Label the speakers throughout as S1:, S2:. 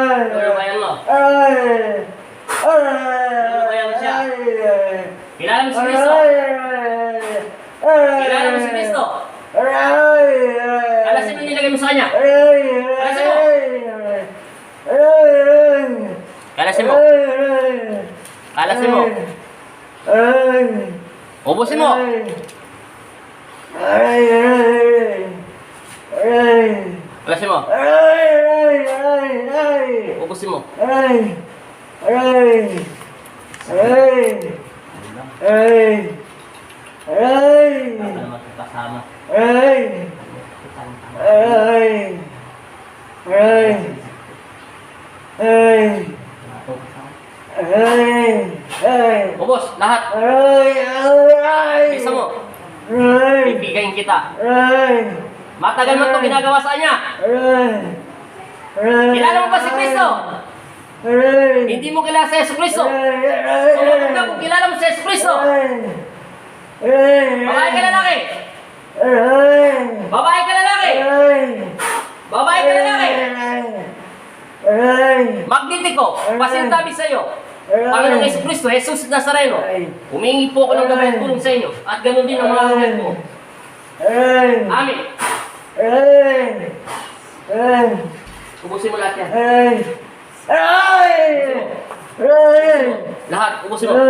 S1: Lulubayan mo. Lulubayan mo siya. Kilala mo si Kristo. Kilala mo si Kristo. Kalasin mo nilagay mo sa kanya. Kalasin mo. Kalasin mo. Kalasin mo. Ubusin mo. Kalasin mo. Ubusin mo. Baka naman kasama. Ubos, lahat. Bisa mo. Bibigayin kita. Matagal mo ito ginagawa sa kanya. Kilala mo ba si Kristo? Hindi mo kilala si Yesu Kristo. Sumunod ka kung kilala mo si Yesu Kristo. Babae ka lalaki. Babae ka lalaki. Babae ka lalaki. Magnetiko, pasintabi sa iyo. Panginoong Yesu Kristo, Jesus Nazareno. Humingi po ako ng gabay at tulong sa inyo. At ganoon din ang mga ulit ko. Amen. Ubusin mo lahat yan. Lahat, ubusin mo.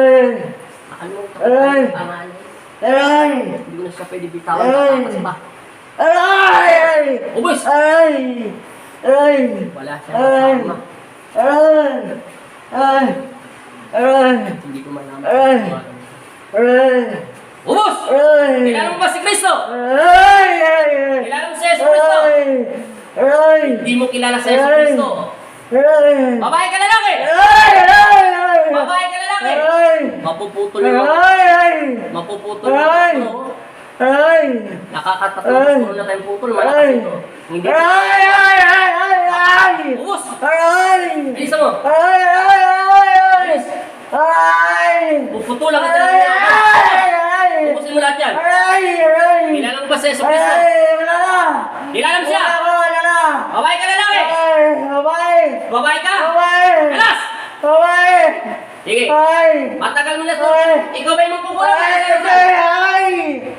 S1: Hindi ko na siya pwede bitawan. Kasi ba? Ubus! Wala siya kasama. Hindi ko malaman. Ubus! Kilala mo ba si Kristo? Kilala mo si Yesu Kristo? Hindi mo kilala si Yesu Kristo. Babae ka lalaki! Babae ka lalaki! Mapuputol mo. Mapuputol mo. Nakakatatapos na tayong putol. Malakas ito. Hindi ko. Ubus! Isa mo. Puputulan ka talaga. Ubusin mo lahat yan. Kilala mo ba si Yesu Kristo? Kilala mo siya? Babae ka lalaki? Babae ka? Alas! Sige. Matagal mo na ito. Ikaw ba yung magkukulang ka?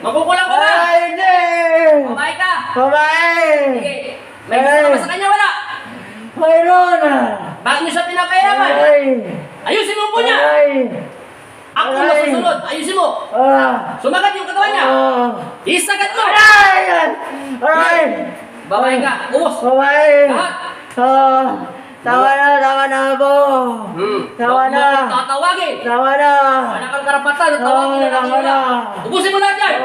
S1: Magkukulang ka ba? Babae ka? Sige. May gusto ka ba sa kanya? Wala? Bakit niyo siya pinapahirapan? Ayusin mo po niya! Ako na susunod, ayusin mo! Sumagat yung katawan niya! Isagat mo! Babae ka, ubos! Lahat!
S2: Tawa na po! Tawa na!
S1: Tatawagin!
S2: Tawa na!
S1: Wala kang karapatan, tawagin na natin wala! Ubusin mo lahat yan!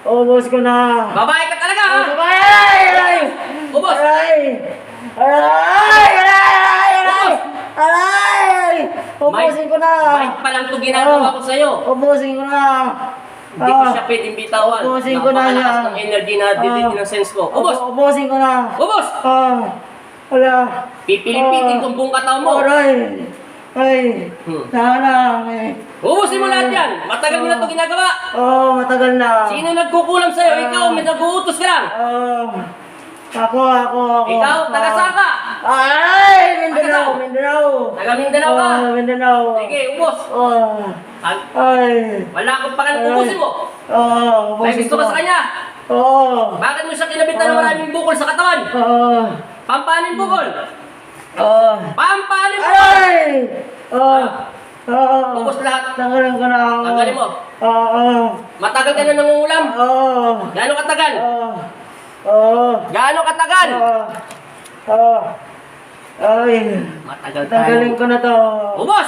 S2: Ubus ko na!
S1: Babae ka talaga ha! Ubos!
S2: Ubusin ko na!
S1: Bait pa lang ito ginagawa ko sa'yo!
S2: Ubusin ko na!
S1: Hindi ko siya pwedeng bitawan.
S2: Ubusin ko na
S1: Napakalakas
S2: yan.
S1: ng energy na dito ng sense ko. Ubos!
S2: Ubusin ko na!
S1: Ubos!
S2: Wala!
S1: Pipilipitin kung buong katawan mo.
S2: Ay! Sana!
S1: Ubusin mo lahat yan! Matagal mo na ito ginagawa!
S2: Matagal na!
S1: Sino nagkukulang sa'yo? Ikaw, may nag-uutos ka lang!
S2: Ako.
S1: Ikaw, taga saan ka?
S2: Ay! Mindanao!
S1: Taga Mindanao ka?
S2: Mindanao!
S1: Sige, ubos!
S2: Ay!
S1: Wala akong pakialam, ubusin mo! May
S2: Ubusin
S1: gusto ka sa kanya? Bakit mo siya kinabitan ng maraming bukol sa katawan? Pampanin bukol! Pampanin bukol!
S2: Ay!
S1: Ubos lahat!
S2: Tanggalin ko na!
S1: Tanggalin mo! Matagal ka na nangungulam? Gaano katagal? Gaano katagal?
S2: Ay!
S1: Matagal
S2: Tanggalin ko
S1: tayo.
S2: na to!
S1: Ubos!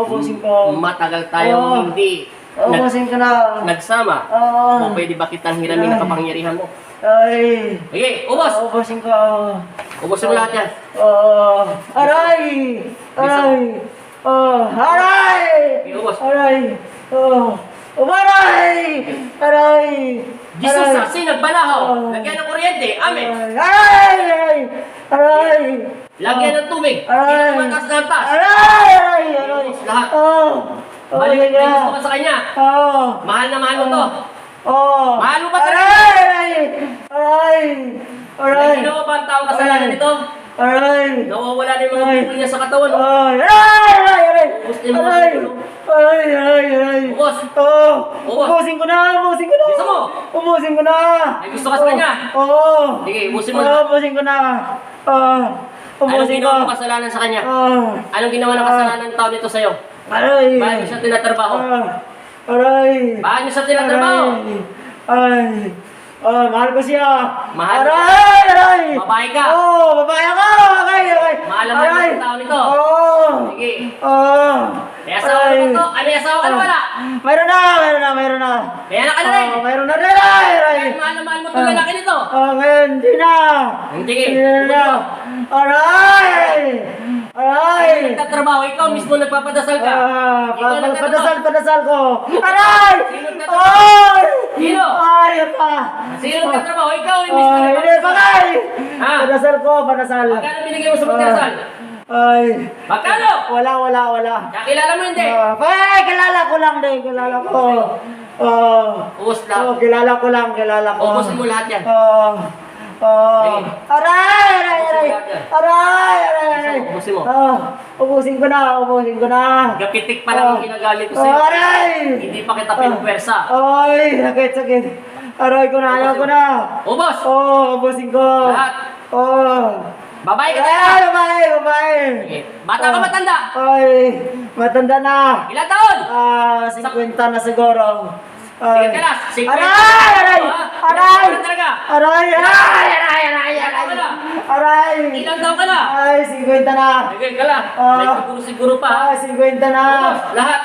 S2: Ubusin ko!
S1: Matagal tayong hindi
S2: Ubusin ko na!
S1: nagsama. Kung pwede ba kitang hiramin ang kapangyarihan mo?
S2: Ay!
S1: Sige, ubos!
S2: Ubusin ko!
S1: Ubusin mo lahat yan.
S2: Aray! Aray! Aray!
S1: Sige, ubos.
S2: Aray! Aray! Aray!
S1: Jesus sa nagbalahaw. Lagyan ng kuryente. Amen.
S2: Aray! Aray!
S1: Lagyan ng tubig.
S2: Aray!
S1: Matas na tas.
S2: Aray! Aray!
S1: Lahat.
S2: Balik
S1: Balik may gusto ka sa kanya. Mahal na mahal mo to. Mahal mo ba talaga?
S2: Aray! Aray! Aray!
S1: May ginawa ba ang taong kasalanan nito?
S2: Aray!
S1: Nawawala na yung mga
S2: Ay.
S1: bukol niya sa katawan. Oh.
S2: Ay! Aray! Aray! Aray!
S1: Ubus na yung mga
S2: Aray!
S1: bukol.
S2: Ay! Aray! Aray!
S1: Ubus.
S2: Oh!
S1: Ubus.
S2: Ubusin ko na! Ubusin ko na!
S1: Bisa mo.
S2: Ubusin ko na!
S1: May gusto ka sa kanya?
S2: Oo!
S1: Sige, ubusin mo.
S2: Ubusin ko na!
S1: Anong
S2: Ubusin ko!
S1: ginawa mo kasalanan sa kanya? Anong ginawa ng kasalanan ng tao nito sa'yo?
S2: Aray!
S1: Bakit mo siya tinatrabaho?
S2: Aray!
S1: Bakit mo siya tinatrabaho?
S2: Ay! Mahal ko siya!
S1: Mahal ka?
S2: Aray! Aray!
S1: Babae ka?
S2: Oo! Babae ako! Aray! Aray!
S1: Mahal mo yung tao nito?
S2: Oo!
S1: Sige.
S2: Oo!
S1: May asawa na ba ito? Ay, may asawa ka na wala?
S2: Mayroon na! Mayroon na! Mayroon na!
S1: May anak ka na rin?
S2: Mayroon na rin! Aray! Aray!
S1: Kahit mahal na mahal mo itong lalaki nito?
S2: Ngayon, hindi na!
S1: Sige.
S2: Hindi na! Aray! Aray!
S1: Ay, nagtatrabaho, ikaw mismo nagpapadasal ka. Ikaw nagtatrabaho.
S2: Padasal ko! Aray!
S1: Sino nagtatrabaho?
S2: Ay!
S1: Sino?
S2: Ay, pa!
S1: Sino nagtatrabaho? Ikaw yung mismo
S2: Ay, hindi pa
S1: nagpapadasal.
S2: kay!
S1: Ha?
S2: Padasal ko, padasal.
S1: Magkano binigay mo sa pagdarasal?
S2: Ay.
S1: Magkano?
S2: Wala.
S1: Kakilala mo hindi?
S2: Kilala ko lang din, kilala ko.
S1: Ubus lang.
S2: Kilala ko lang.
S1: Ubusin mo lahat yan.
S2: Aray!
S1: Ubusin mo.
S2: Ubusin ko na.
S1: Gapitik pa lang ang ginagamit ko sa'yo.
S2: Aray!
S1: Hindi pa kita pinupwersa.
S2: Ay, sakit. Aray ko na, ayaw ko na.
S1: Ubos!
S2: Ubusin ko.
S1: Lahat. Babae ka
S2: Ay,
S1: talaga.
S2: babae.
S1: Sige. Bata ka matanda?
S2: Ay, matanda na.
S1: Ilang taon?
S2: 50 na siguro.
S1: Sige ka na. 50.
S2: Aray!
S1: Ilang taon ka talaga?
S2: Aray!
S1: Ilang taon ka na?
S2: Ay, 50 na.
S1: Sige ka lang. May siguro pa.
S2: 50 na.
S1: Ubos. Lahat.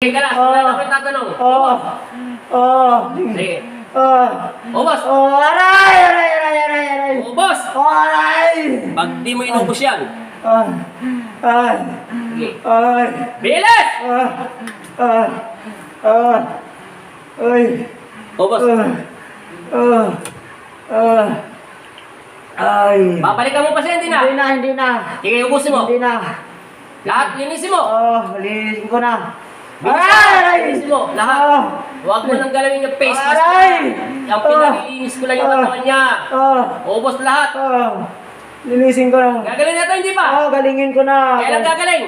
S1: Sige ka lang. Wala na akong tatanong. Sige. Ubos.
S2: Aray!
S1: Ubos.
S2: Aray!
S1: Pag di mo inubos yan.
S2: Ay!
S1: Sige.
S2: Ay!
S1: Bilis!
S2: Ay!
S1: Ubos.
S2: Ay!
S1: Babalikan mo pa siya, hindi na.
S2: Hindi na.
S1: Sige, ubusin mo.
S2: Hindi na.
S1: Lahat, linisin mo.
S2: Linisin ko na.
S1: Linisin mo. Lahat. Huwag mo nang galawin yung face mask.
S2: Aray!
S1: Yung pinalilinis ko lang yung katawan niya. Ubos lahat.
S2: Linisin ko na.
S1: Gagaling na ito, hindi pa?
S2: Galingin ko na.
S1: Kailan gagaling?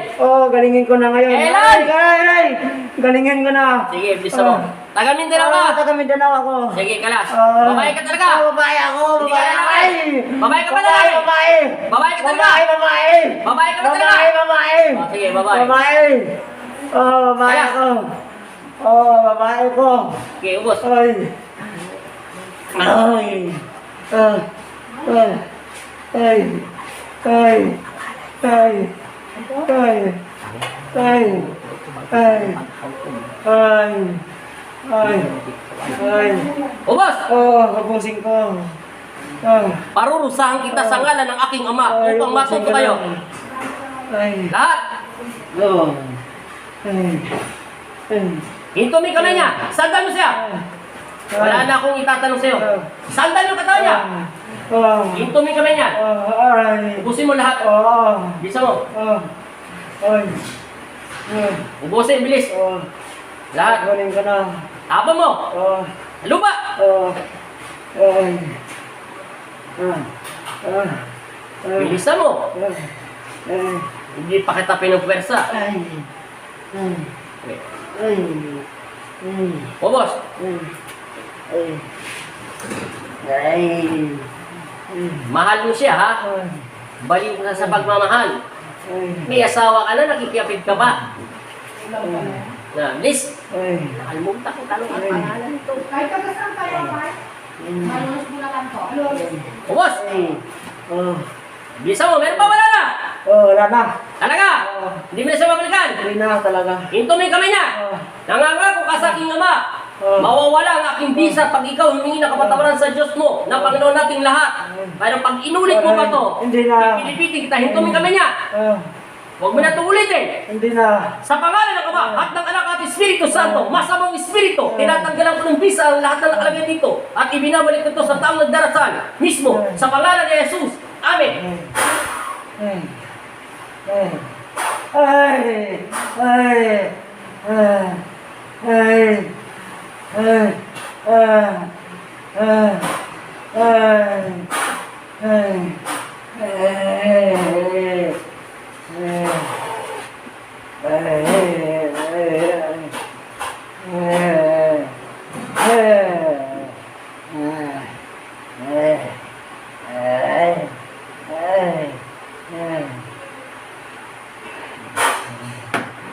S2: Galingin ko na ngayon.
S1: Kailan?
S2: Aray! Galingin ko na.
S1: Sige, bisa mo. Taga Mindanao ka.
S2: Taga Mindanao ako.
S1: Sige, kalas. Babae ka talaga.
S2: Babae ako.
S1: Hindi ka lalaki.
S2: Babae.
S1: Babae ka pa lalaki.
S2: Babae.
S1: Babae ka talaga.
S2: Babae.
S1: Babae ka pa talaga.
S2: Babae.
S1: Sige, babae.
S2: Babae. Babae
S1: Kaya.
S2: ako. Babae ko.
S1: Sige, ubos.
S2: Ay. Ay. Ay.
S1: Ubos!
S2: Hapusin ko.
S1: Parurusahan kita sa ngalan ng aking ama upang matuto kayo.
S2: Ay.
S1: Lahat! Hinto mo yung kamay niya. Sandal mo siya. Wala na akong itatanong sa'yo. Sandal yung katawan niya. Hinto mo yung kamay niya. Ubusin mo lahat. Bisa mo. Ubusin, bilis. Lahat.
S2: Galing ka na.
S1: Habang mo. Lupa. Bilisan mo. Hindi pa kita pinupwersa. Ubos. Mahal mo siya, ha? Baliw ka sa pagmamahal. May asawa ka na, nakikiyapid ka pa. Liz, nakalimutan ko tanong ang pangalan nito.
S3: Kahit taga saan kayo, Mark? Malunos mo na lang to.
S1: Ubos! Bisa mo, meron pa wala na?
S2: Wala na.
S1: Talaga? Hindi mo na siya mabalikan?
S2: Hindi na talaga.
S1: Hinto mo yung kamay niya. Nangangako ka sa aking ama. Mawawala ang aking bisa pag ikaw humingi ng kapatawaran sa Diyos mo na Panginoon nating lahat. Pero pag inulit mo pa to,
S2: Hindi na.
S1: pipilipitin kita. Hinto mo yung kamay niya. Huwag mo na ito ulitin.
S2: Hindi na.
S1: Sa pangalan ng Ama at ng Anak at Espiritu Santo, masamang Espiritu, tinatanggalan ko ng bisa ang lahat ng nakalagay dito at ibinabalik ko ito sa taong nagdarasal mismo sa pangalan ni Jesus. Amen.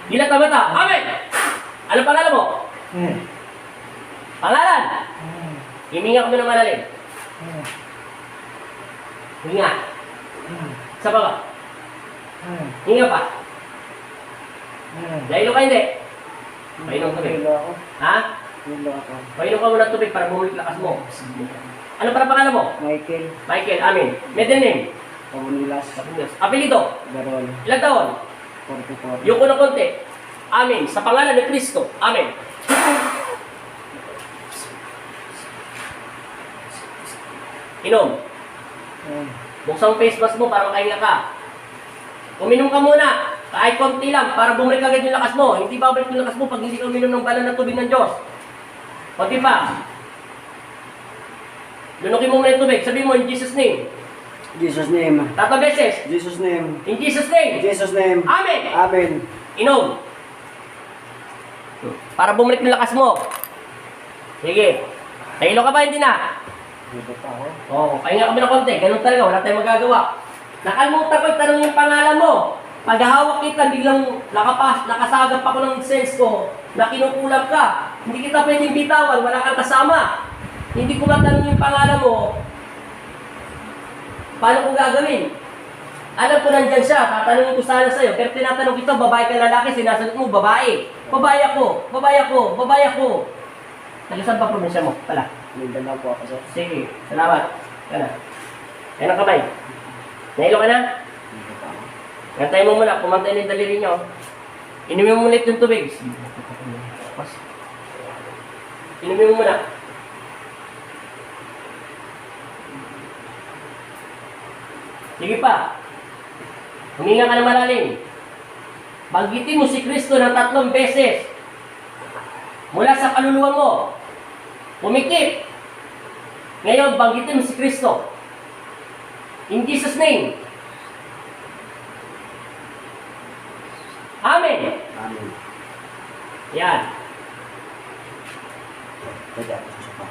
S1: Dilat na mata. Amen! Ano pangalan mo? Pangalan? Himinga kami ng malalim. Hinga. Isa pa ba? Hinga pa. Dahilo ka hindi? Painom tubig. Ha? Painom ka muna tubig para bumalik lakas mo. Ano para pangalan mo?
S2: Michael.
S1: Michael, amin. Middle name?
S2: Pabunilas.
S1: Apelido?
S2: Garol.
S1: Ilang taon?
S2: 44.
S1: Yung ko na konti. Amin. Sa pangalan ni Kristo. Amin. Inom. Buksan ang face mask mo para makahinga ka. Uminom ka muna. Kahit konti lang para bumalik agad yung lakas mo. Hindi babalik yung lakas mo pag hindi ka uminom ng banal na tubig ng Diyos. Konti pa. Lunukin mo muna yung tubig. Sabihin mo, in Jesus' name.
S2: Jesus name.
S1: 3 beses.
S2: Jesus name.
S1: In Jesus' name.
S2: Jesus name.
S1: Amen.
S2: Amen.
S1: Inom. Para bumalik yung lakas mo. Sige. Nahilo ka ba? Hindi na.
S2: Dito pa ako.
S1: Oo, pahinga kami ng konti. Ganun talaga. Wala tayong magagawa. Nakalimutan ko itanong yung pangalan mo. Pag hawak kita, biglang nakasagap ako ng sense ko na kinukulam ka. Hindi kita pwedeng bitawan. Wala kang kasama. Hindi ko matanong yung pangalan mo. Paano ko gagawin? Alam ko nandyan siya, tatanungin ko sana sa'yo. Pero tinatanong kita, babae ka lalaki, sinasagot mo, babae. Babae ako, babae ako, babae ako. Nagasan pa probinsya mo? Pala.
S2: Mindanao po ako, sir.
S1: Sige, salamat. Yan. Yan ang kamay. Nahilo ka na?
S2: Dito pa ako.
S1: Ngantay mo muna, pumantay na yung daliri nyo. Inumin mo ulit yung tubig. Inumin mo muna. Sige pa. Huminga ka na malalim. Banggitin mo si Kristo ng 3 beses. Mula sa kaluluwa mo. Pumikit. Ngayon, banggitin mo si Kristo. In Jesus' name. Amen.
S2: Amen.
S1: Yan.
S2: Pwede ako susuka.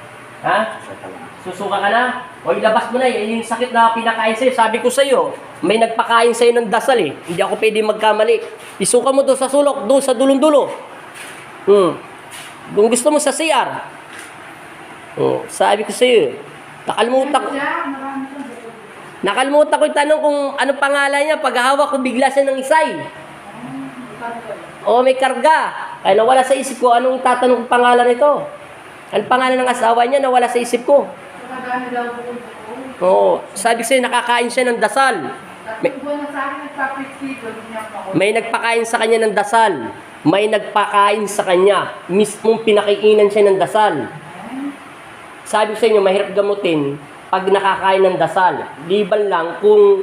S1: Ha?
S2: Susuka lang.
S1: Susuka ka na? O ilabas mo na yung sakit na pinakain sa'yo. Sabi ko sa'yo, may nagpakain sa'yo ng dasal eh. Hindi ako pwede magkamali. Isuka mo doon sa sulok, doon sa dulong-dulo. Kung gusto mo sa CR. Sabi ko sa'yo, nakalimutan ko yung tanong kung ano pangalan niya. Paghahawak ko bigla siya ng isay. May karga. Kaya nawala sa isip ko, anong tatanong kong pangalan nito? Ang pangalan ng asawa niya, nawala sa isip ko. Sabi ko sa'yo, nakakain siya ng dasal. May nagpakain sa kanya ng dasal. May nagpakain sa kanya. Mismong pinakiinan siya ng dasal. Sabi ko sa inyo, mahirap gamutin pag nakakain ng dasal. Liban lang kung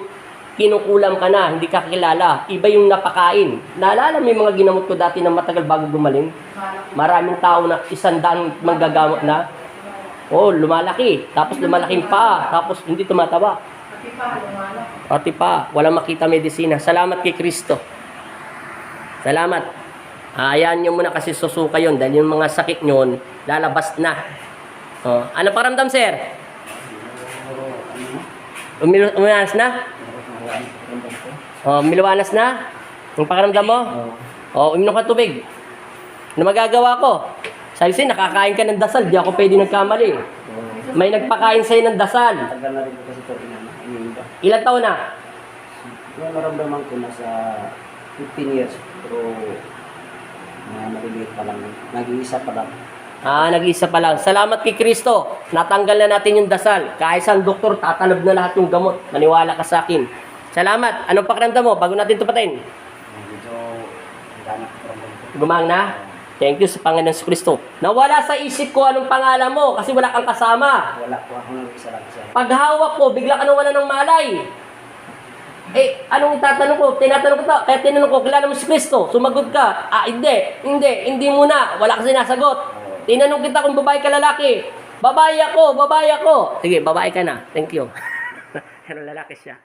S1: kinukulam ka na, hindi ka kilala. Iba yung napakain. Naalala mo yung mga ginamot ko dati na matagal bago gumaling? Maraming tao na 100 manggagamot na. Lumalaki. Tapos lumalaking pa. Tapos hindi tumataba. Pati pa. Walang makita medisina. Salamat kay Kristo. Salamat. Ayan nyo muna kasi susuka yun. Dahil yung mga sakit nyo, lalabas na. Ano paramdam, sir? Umiwanas na? Umiwanas na? Yung pakiramdam mo? Uminom ka tubig. Ano magagawa ko? Sabi sa'yo, nakakain ka ng dasal. Di ako pwede nagkamali. May nagpakain sa'yo ng dasal.
S2: Tagal na rin ko kasi ito iniinda.
S1: Ilan taon na?
S2: Yung maramdaman ko nasa 15 years. Pero maliliit pa lang. Nag-iisa pa lang.
S1: Nag-isa pa lang. Salamat kay Kristo. Natanggal na natin yung dasal. Kahit saan doktor, tatalab na lahat yung gamot. Maniwala ka sa akin. Salamat. Anong pakiramdam mo bago natin tupatin?
S2: Medyo ganak ko.
S1: Gumang na? Thank you sa Panginoon sa Kristo. Nawala sa isip ko anong pangalan mo kasi wala kang kasama.
S2: Wala po ako nag-isa lang siya.
S1: Pag hawak ko, bigla ka nawala ng malay. Anong tatanong ko? Tinatanong ko to. Kaya tinanong ko, kilala mo si Kristo. Sumagot ka. Hindi muna. Wala ka sinasagot. Tinanong kita kung babae ka lalaki. Babae ako, babae ako. Sige, babae ka na. Thank you. Pero lalaki siya.